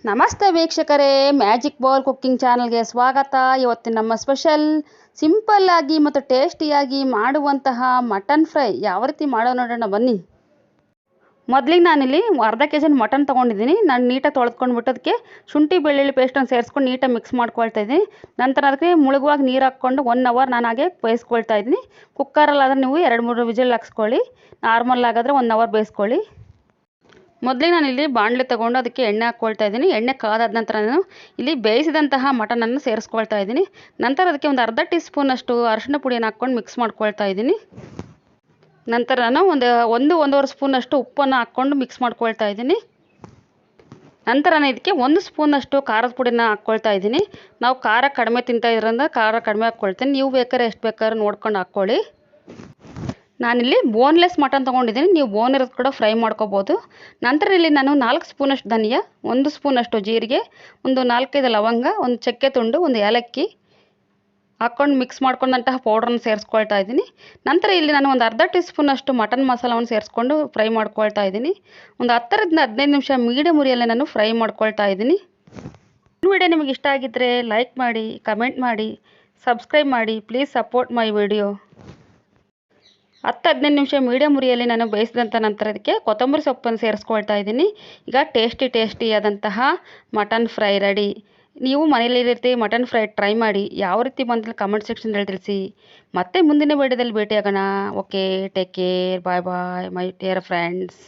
ನಮಸ್ತೆ ವೀಕ್ಷಕರೇ, magic bowl cooking ಚಾನಲ್ಗೆ ಸ್ವಾಗತ. ಇವತ್ತು ನಮ್ಮ ಸ್ಪೆಷಲ್ ಸಿಂಪಲ್ ಆಗಿ ಮತ್ತು ಟೇಸ್ಟಿಯಾಗಿ ಮಾಡುವಂತಹ ಮಟನ್ ಫ್ರೈ ಯಾವ ರೀತಿ ಮಾಡೋ ನೋಡೋಣ ಬನ್ನಿ. ಮೊದಲಿಗೆ ನಾನಿಲ್ಲಿ ಅರ್ಧ ಕೆಜಿ ಮಟನ್ ತೊಗೊಂಡಿದ್ದೀನಿ. ನಾನು ನೀಟಾಗಿ ತೊಳೆದ್ಕೊಂಡ್ಬಿಟ್ಟು ಅದಕ್ಕೆ ಶುಂಠಿ ಬೆಳ್ಳುಳ್ಳಿ ಪೇಸ್ಟನ್ನು ಸೇರಿಸ್ಕೊಂಡು ನೀಟಾಗಿ ಮಿಕ್ಸ್ ಮಾಡ್ಕೊಳ್ತಾ ಇದ್ದೀನಿ. ನಂತರ ಅದಕ್ಕೆ ಮುಳುಗುವಾಗ ನೀರು ಹಾಕ್ಕೊಂಡು 1 ಅವರ್ ನಾನು ಹಾಗೆ ಬೇಯಿಸ್ಕೊಳ್ತಾ ಇದ್ದೀನಿ. ಕುಕ್ಕರಲ್ಲಾದರೆ ನೀವು 2-3 ವಿಜಿಲ್ ಹಾಕ್ಸ್ಕೊಳ್ಳಿ. ನಾರ್ಮಲ್ ಆಗಾದರೆ 1 ಅವರ್ ಬೇಯಿಸ್ಕೊಳ್ಳಿ. ಮೊದಲಿಗೆ ನಾನಿಲ್ಲಿ ಬಾಣಲೆ ತೊಗೊಂಡು ಅದಕ್ಕೆ ಎಣ್ಣೆ ಹಾಕ್ಕೊಳ್ತಾ ಇದ್ದೀನಿ. ಎಣ್ಣೆ ಕಾದಾದ ನಂತರ ನಾನು ಇಲ್ಲಿ ಬೇಯಿಸಿದಂತಹ ಮಟನನ್ನು ಸೇರಿಸ್ಕೊಳ್ತಾ ಇದ್ದೀನಿ. ನಂತರ ಅದಕ್ಕೆ ಒಂದು ಅರ್ಧ ಟೀ ಸ್ಪೂನಷ್ಟು ಅರಿಶಿನ ಪುಡಿಯನ್ನು ಹಾಕ್ಕೊಂಡು ಮಿಕ್ಸ್ ಮಾಡ್ಕೊಳ್ತಾ ಇದ್ದೀನಿ. ನಂತರ ನಾನು ಒಂದೂವರೆ ಸ್ಪೂನಷ್ಟು ಉಪ್ಪನ್ನು ಹಾಕ್ಕೊಂಡು ಮಿಕ್ಸ್ ಮಾಡ್ಕೊಳ್ತಾ ಇದ್ದೀನಿ. ನಂತರ ನಾನು ಇದಕ್ಕೆ 1 ಸ್ಪೂನಷ್ಟು ಖಾರದ ಪುಡಿನ ಹಾಕ್ಕೊಳ್ತಾ ಇದ್ದೀನಿ. ನಾವು ಖಾರ ಕಡಿಮೆ ತಿಂತಾ ಇದ್ರಿಂದ ಖಾರ ಕಡಿಮೆ ಹಾಕ್ಕೊಳ್ತೀನಿ. ನೀವು ಬೇಕಾದ್ರೆ ಎಷ್ಟು ಬೇಕಾದ್ರೂ ನೋಡ್ಕೊಂಡು ಹಾಕ್ಕೊಳ್ಳಿ. ನಾನಿಲ್ಲಿ ಬೋನ್ಲೆಸ್ ಮಟನ್ ತೊಗೊಂಡಿದ್ದೀನಿ. ನೀವು ಬೋನ್ ಇರೋದು ಕೂಡ ಫ್ರೈ ಮಾಡ್ಕೋಬೋದು. ನಂತರ ಇಲ್ಲಿ ನಾನು 4 ಸ್ಪೂನಷ್ಟು ಧನಿಯಾ, 1 ಸ್ಪೂನಷ್ಟು ಜೀರಿಗೆ, ಒಂದು 4-5 ಲವಂಗ, ಒಂದು ಚಕ್ಕೆ ತುಂಡು, ಒಂದು ಏಲಕ್ಕಿ ಹಾಕ್ಕೊಂಡು ಮಿಕ್ಸ್ ಮಾಡ್ಕೊಂಡಂತಹ ಪೌಡ್ರನ್ನ ಸೇರಿಸ್ಕೊಳ್ತಾ ಇದ್ದೀನಿ. ನಂತರ ಇಲ್ಲಿ ನಾನು ಒಂದು ಅರ್ಧ ಟೀ ಸ್ಪೂನಷ್ಟು ಮಟನ್ ಮಸಾಲವನ್ನು ಸೇರಿಸ್ಕೊಂಡು ಫ್ರೈ ಮಾಡ್ಕೊಳ್ತಾ ಇದ್ದೀನಿ. ಒಂದು 10-15 ನಿಮಿಷ ಮೀಡಿಯಮ್ ಉರಿಯಲ್ಲೇ ನಾನು ಫ್ರೈ ಮಾಡ್ಕೊಳ್ತಾ ಇದ್ದೀನಿ. ಈ ವಿಡಿಯೋ ನಿಮಗೆ ಇಷ್ಟ ಆಗಿದ್ದರೆ ಲೈಕ್ ಮಾಡಿ, ಕಮೆಂಟ್ ಮಾಡಿ, ಸಬ್ಸ್ಕ್ರೈಬ್ ಮಾಡಿ. Please support my video. 10-15 ನಿಮಿಷ ಮೀಡಿಯಮ್ ಉರಿಯಲ್ಲಿ ನಾನು ಬೇಯಿಸಿದಂಥ ನಂತರ ಅದಕ್ಕೆ ಕೊತ್ತಂಬರಿ ಸೊಪ್ಪನ್ನು ಸೇರಿಸ್ಕೊಳ್ತಾ ಇದ್ದೀನಿ. ಈಗ ಟೇಸ್ಟಿಯಾದಂತಹ ಮಟನ್ ಫ್ರೈ ರೆಡಿ. ನೀವು ಮನೇಲಿ ರೀತಿ ಮಟನ್ ಫ್ರೈ ಟ್ರೈ ಮಾಡಿ. ಯಾವ ರೀತಿ ಬಂದರೆ ಕಮೆಂಟ್ ಸೆಕ್ಷನ್ದಲ್ಲಿ ತಿಳಿಸಿ. ಮತ್ತೆ ಮುಂದಿನ ವಿಡಿಯೋದಲ್ಲಿ ಭೇಟಿಯಾಗೋಣ. Okay, take care, bye bye my dear friends.